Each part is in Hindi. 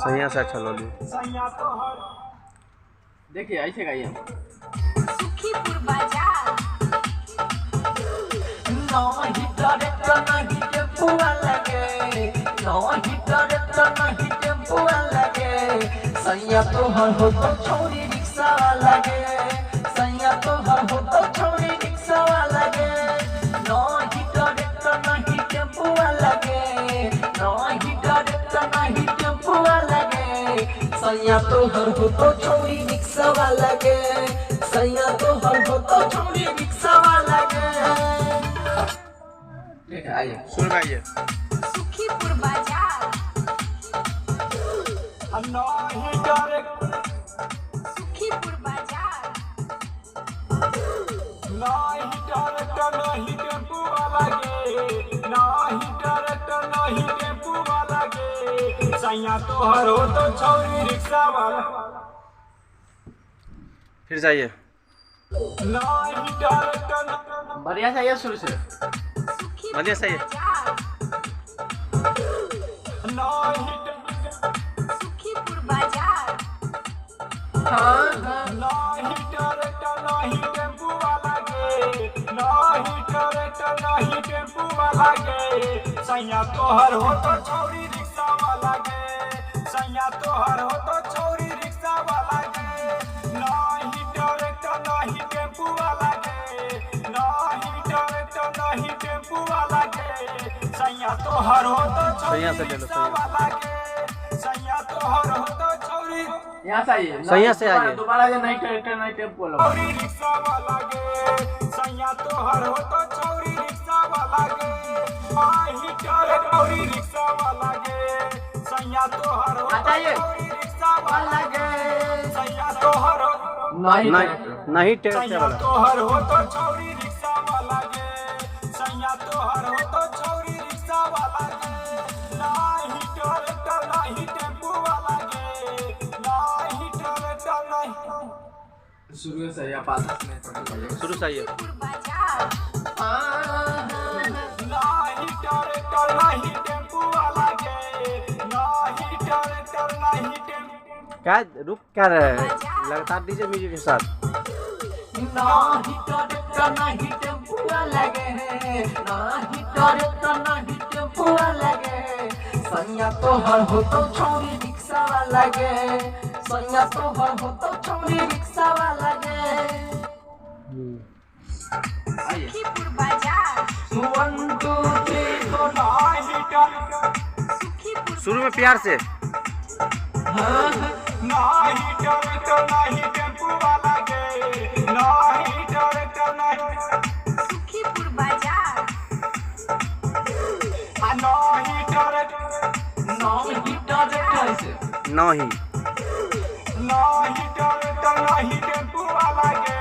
सैया से अच्छा लोली। देखिए ऐसे गाइए। सुखीपुर बाजार नहीं डायरेक्टर नहीं टेम्पो लगे, नहीं डायरेक्टर नहीं टेम्पो लगे, सैया तोहर हो तो छोरी रिक्शा लगे, सैया तोहर हो तो छोरी रिक्शा लगे, नहीं डायरेक्टर नहीं टेम्पो लगे, नहीं डायरेक्टर नहीं टेम्पो लगे, सैया तोहर हो तो छोरी रिक्शा लगे, सैया तोहर हो तो छोरी रिक्शा लगे। आइए सुन गाइए। सुखीपुर बाजार सुखीपुर बाजार सैया तोहर हो तो छौरी रिक्शा वाला। फिर जाइए। बढ़िया से आइए शुरू से। बढ़िया सही है। सुखीपुर बाजार सैया तोहर हो तो छौरी रिक्शा वाला गे, सैया तोहर हो तो छौरी रिक्शा वाला गे, नाही डायरेक्टर नाही टेम्पू वाला गे, नाही डायरेक्टर नहीं टेम्पू वाला गे, सैया तोहर हो तो सैया छौरी से ले लो, रिक्शा वाला गे, सैया तोहर हो तो छौरी यहाँ से आइए। सैया से आइए। दोबारा जो नहीं ट्रैक्टर नहीं टेम्पो लगा। छौरी रिक्शा वाला गे, सैया तोहर हो तो छौरी रिक्शा वाला गे, नाही डायरेक्टर रिक्शा वाला गे, सैया तोहर हो तो छौरी रिक्शा वाला गे, सैया तोहर हो नहीं नहीं ट्रैक्टर सैया वाला। तोहर हो तो छौरी रिक्शा वाला गे, सैया तोहर हो तो छौरी रिक्शा वाला गे, नाही डायरेक्टर नहीं टेम्पू वाला गे, नाही डायरेक्टर नहीं। शुरू से या पास में शुरू से आइए। सुखीपुर बाजार नाही डायरेक्टर नहीं टेम्पू वाला गे, नाही डायरेक्टर नहीं टेम्पू। क्या रुक क्या रहे हैं? लगातार दीजिए म्यूजिक के साथ। नहीं डायरेक्टर नहीं टेम्पो लगे, नहीं डायरेक्टर नहीं टेम्पो लगे, सैया तोहर हो तो छोरी रिक्शा लगे, सैया तोहर हो तो छोरी रिक्शा लगे। आइए। सुखीपुर बाजार 1 2 3 4 नाही डायरेक्टर सुखीपुर शुरू में प्यार से। नाही डायरेक्टर नहीं टेम्पू वाला गे, नाही डायरेक्टर नहीं, सुखीपुर बाजार नाही डायरेक्टर नहीं डायरेक्टर से नहीं नाही डायरेक्टर नहीं टेम्पू वाला गे,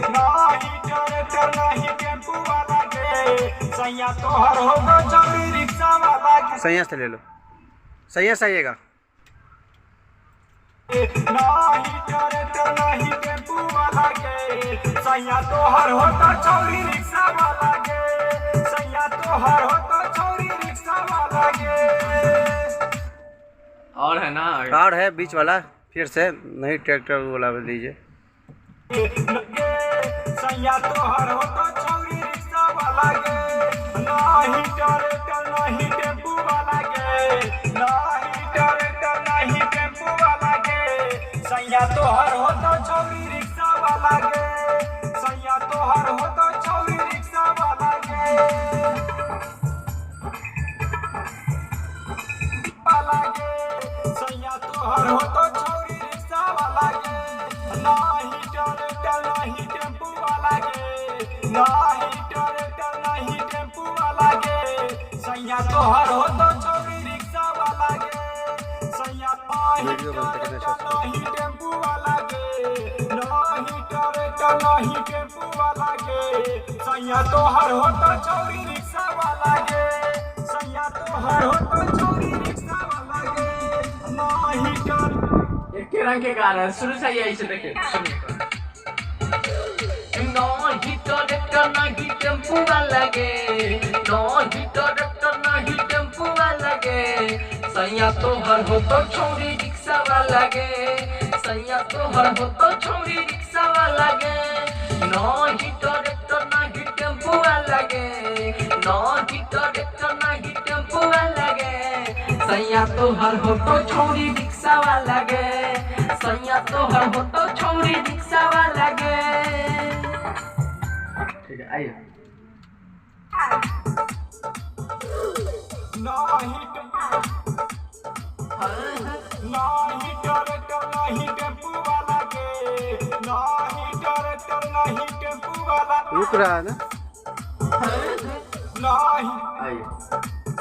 नाही डायरेक्टर नहीं टेम्पू वाला गे, सैया तोहर हो तो छौरी रिक्शा वाला गे, सैया से ले लो। सैया से आइएगा। नाही डायरेक्टर नहीं टेम्पू वाला गे, सैया तोहर हो तो छौरी रिक्शा वाला गे, सैया तोहर हो तो छौरी रिक्शा वाला गे। और है ना और है बीच वाला। फिर से नहीं ट्रैक्टर वाला दीजिए। सैया तोहर हो तो छौरी रिक्शा वाला गे, नाही डायरेक्टर नहीं टेम्पू वाला गे, नाही डायरेक्टर नहीं टेम्पू वाला गे, सैया तोहर हो तो छौरी रिक्शा वाला गे, सैया तोहर हो तो छौरी रिक्शा वाला गे, वाला गे, सैया तोहर हो तो छौरी रिक्शा वाला गे, नाही डायरेक्टर नहीं टेम्पू वाला गे, नाही डायरेक्टर नहीं टेम्पू वाला गे, सैया तोहर हो तो छौरी रिक्शा वाला गे, सैया नाही वीडियो बनते कितने डायरेक्टर अच्छा नहीं टेम्पू वाला गे, नाही डायरेक्टर नहीं टेम्पू वाला गे, सैया तोहर हो तो छौरी रिक्शा वाला गे, सैया तोहर हो तो छौरी रिक्शा वाला गे, नाही डायरेक्टर एक के रंग के कार है। शुरू से आइए ऐसे देखिए। सुनिए नहीं डायरेक्टर नहीं टेम्पो लगे, नहीं डायरेक्टर नहीं टेम्पो लगे, सैया तोहर हो तो छौरी रिक्शा वाला गे सैया तोहर हो तो छौरी रिक्शा वाला गे नाही ट्रैक्टर नाही टेम्पो वाला गे नाही ट्रैक्टर नाही टेम्पो वाला गे सैया तोहर हो तो छौरी रिक्शा वाला गे सैया तोहर हो तो छौरी रिक्शा वाला गे। ठीक है आइए नाही ट्रैक्टर नहीं टेम्पू वाला के नहीं ट्रैक्टर नहीं टेम्पू वाला रुक रहा है ना। नहीं आइए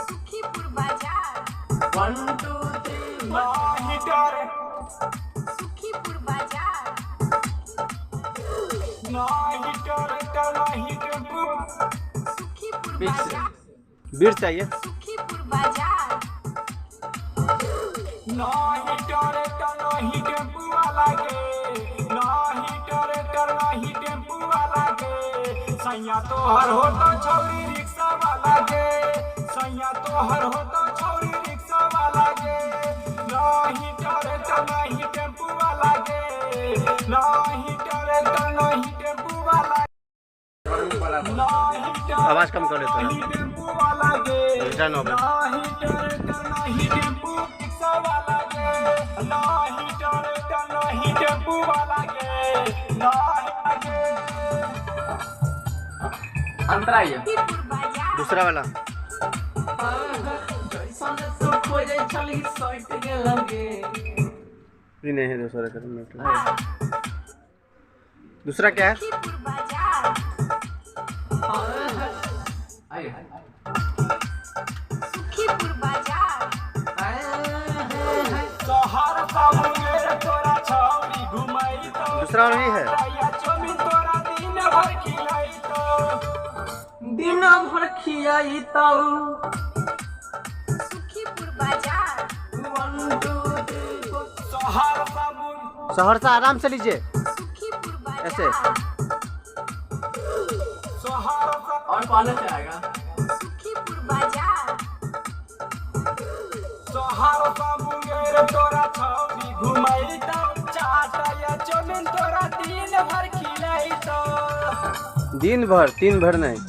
सुखीपुर बाजार 1 2 3 नहीं ट्रैक्टर सुखीपुर बाजार नहीं ट्रैक्टर नहीं टेम्पू सुखीपुर बीच से बाजार बीर चाहिए। सुखीपुर बाजार नहीं ट्रैक्टर नहीं टेम्पू वाला के नहीं ट्रैक्टर नहीं टेम्पू वाला के सैया तोहर हो तो छौरी रिक्शा वाला के सैया तोहर हो तो छौरी रिक्शा वाला के नहीं ट्रैक्टर नहीं टेम्पू वाला के नहीं ट्रैक्टर नहीं टेम्पू वाला आवाज कम कर लेते हैं। नहीं टेम्पू वाला के रिटर्न हो गया। नहीं ट्रैक्टर नहीं टेम्पू रिक्शा वाला के नहीं ट्रैक्टर नहीं टेम्पू वाला के नहीं अंतर आइए सुखीपुर बाजार दूसरा वाला जैसन तो खोजे चली सट के लगे भी नहीं है दूसरा का दूसरा क्या है। सुखीपुर बाजार आइए सुखीपुर बाजार तोहर मुंगेर तोरा छौरी घुमाई तो दूसरा वाला ही है। या चौमिन तोरा दिन भर खिलाई तो दिन भर खियाई ताऊ सुखीपुर बाजार 1 2 3 तोहर सहरसा आराम से लीजिए सुखीपुर ऐसे। बाजार और पहले से आएगा सुखीपुर बाजार तोहर मुंगेर तोरा छौरी घुमाई तो चाट या चौमिन तोरा दिन भर खिलाई तो दिन भर 3 भर नहीं।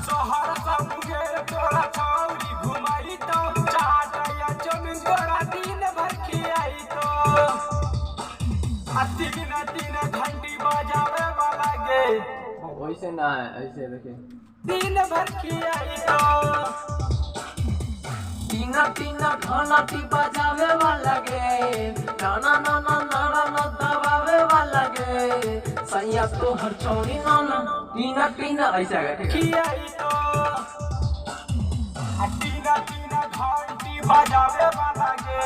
तोहर मुंगेर तोरा छौरी घुमाई तो चाट या चौमिन तोरा दिन भर खिलाई तो तीन घंटी बजावे वाला गे वैसे ना है ऐसे देखिए दिन भर खिलाई तो तीन घंटी बजावे वाला गे ना दबावे वाला गे सैया तोहर छौरी तीन ऐसे आएगा ठीक है खिलाई तो तीन घंटी बजावे वाला गे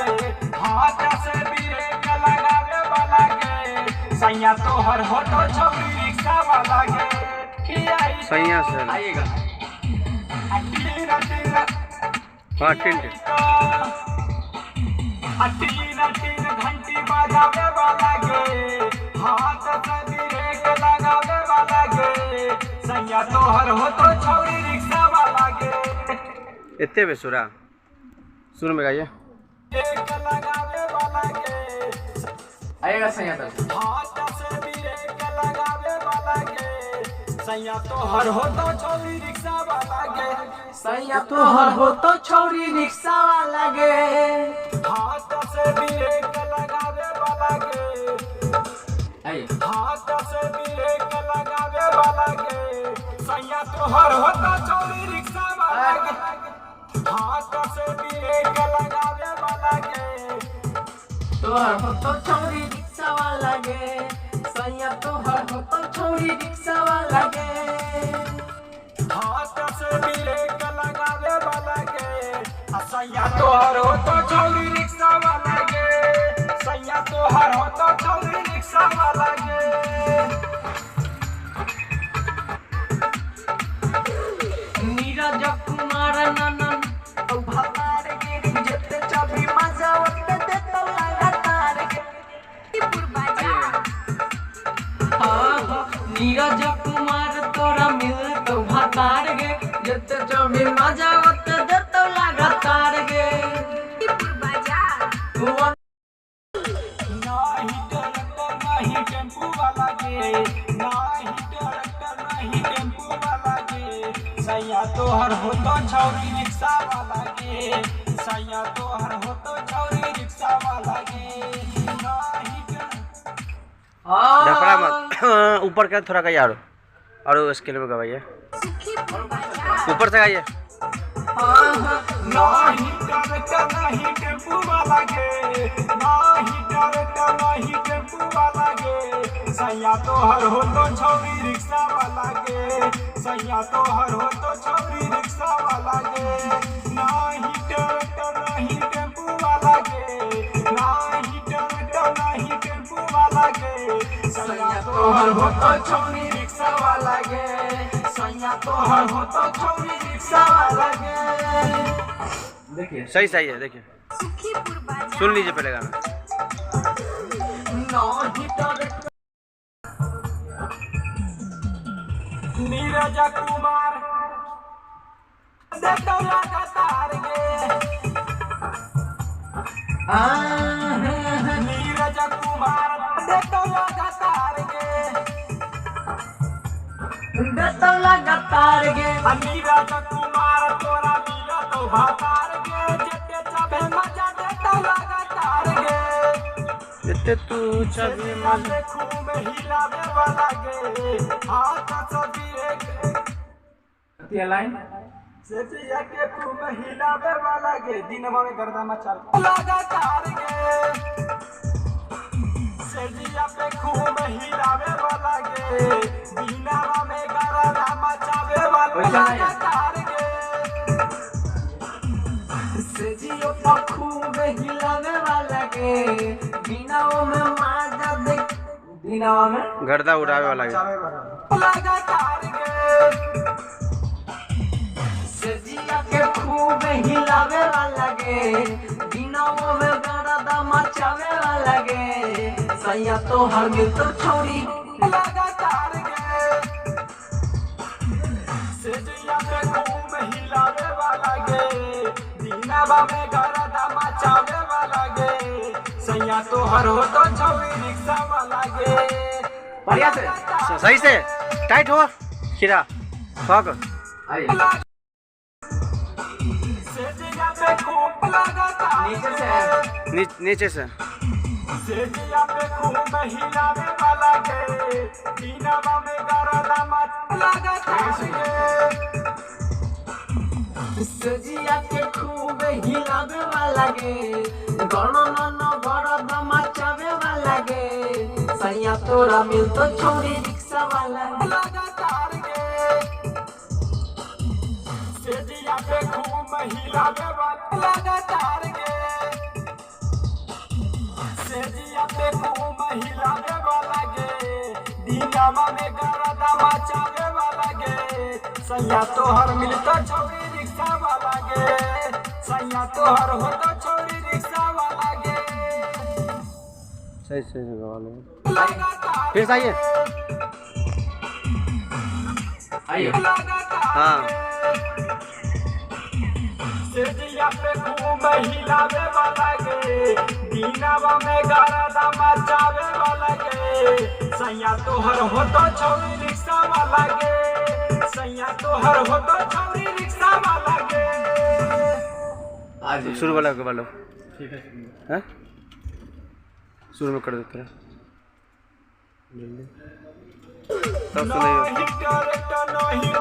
हाथ से ब्रेक लगावे वाला गे सैया तोहर हो तो छौरी रिक्शा वाला गे खिलाई सैया से आइएगा हाँ टिंट तीन घंटी बजावे वाला गे हाथ से ब्रेक लगावे वाला गे सैया तोहर हो तो छौरी रिक्शा वाला गे इतने बेसुरा सुर में गाइए। ब्रेक लगावे वाला गे आइएगा सैया तक हाथ से ब्रेक लगावे वाला गे सैया तोहर हो तो छौरी रिक्शा वाला गे सैया तोहर हो तो छौरी रिक्शा वाला गे हाथ से ब्रेक लगावे वाला गे आइए हाथ से ब्रेक लगावे वाला गे सैया तोहर हो तो छौरी रिक्शा वाला गे हाथ से ब्रेक लगावे वाला गे तोहर हो तो छौरी रिक्शा वाला गे सैया तोहर हो तो छौरी रिक्शा वाला गे हाथ से ब्रेक लगावे वाला गे सैया तोहर हो तो छौरी रिक्शा वाला गे सैया तोहर हो तो छौरी रिक्शा वाला गे नीरज कुमार ननन औ भतार गे जते चाबी मजा ओते दे तो लगातार गे सुखीपुर बाजार नीरज कुमार तोरा मिल तो भतार गे जते चाबी मजा ओते दे तो लगातार गे तोहर हो तो छौरी रिक्शा वाला गे सैया तोहर हो तो छौरी रिक्शा वाला गे नाही डफड़ा मत ऊपर का थोड़ा गाइए और स्केल में गवाइए सुखीपुर बाजार ऊपर से गाइए नाही डरता नहीं टेम्पू वाला गे नाही डरता नहीं टेम्पू वाला गे सैया तोहर हो तो छौरी रिक्शा वाला गे सैया तोहर हो तो छौरी रिक्शा वाला गे नाही डरता नहीं टेम्पू वाला गे नाही डरता नहीं टेम्पू वाला गे सैया तोहर हो तो छौरी रिक्शा वाला गे सैया तोहर हो तो छौरी रिक्शा वाला गे देखिए सही सही है देखिए सुखीपुर बाजार सुन लीजिए पहले गाना नीरज कुमार देखो लगातार गे नीरज कुमार देखो लगातार गे लगातार गे नीरज कुमार तोरा मिला तो भातार गे जेते चाहे मजा देता लगातार गे इतने तू छवि मजे खूब हिलावे वाला गे हाथ सभी एक ये लाइन सेजिया के खूब हिलावे वाला गे दिनवा में गर्दा मचाल लगातार गे सेजिया पे खूब हिलावे वाला गे दिनवा में गर्दा मचावे वाला लगातार गे सेजियो पर खूब हिलावे वाला गे बिनाओ में माजा देख बिनाओ में गर्दा उड़ावे वाला है लगातार गे सेजिया के खूब हिलावे वाला गे बिनाओ में गरदा मचावे वाला गे सैया तो हर मिल तो छोड़ी लगातार गे सेजिया पे खूब हिलावे वाला गे दिनवा में गर्दा मचावे वाला गे सैया तो हर हो तो छौरी रिक्शा वाला गे बढ़िया से सही से टाइट हो खीरा फक आइए सेजिया पे खूब लगातार नीचे से नीचे से सेजिया पे खूब हिलावे वाला गे दिनवा में गर्दा मचावे लगातार गे सेजिया के खूब हिलावे वाला गे गणना गरदा मचावे वाला गे सैया तोरा मिल तो छोड़ी रिक्शा वाला लगातार गे सेजिया पे खूब हिलावे वाला लगातार गे सेजिया पे खूब हिलावे वाला गे दिनवा में गर्दा मचावे वाला गे सैया तोहर मिलता छौरी रिक्शा वाला गे सैया तोहर हो तो छौरी रिक्शा वाला गे सही सही गवा लो लगातार फिर से आइए आइए लगातार हाँ सेजिया पे खूब हिलावे वाला गे दिनवा में गर्दा मचावे वाला गे सैया तोहर हो तो छौरी रिक्शा वाला गे सैया तोहर हो तो छौरी रिक्शा वाला गे आज शुरू वाला गवा लो ठीक है हैं शुरू में कर देते हैं जल्दी तब सुनाइए नहीं डरता नहीं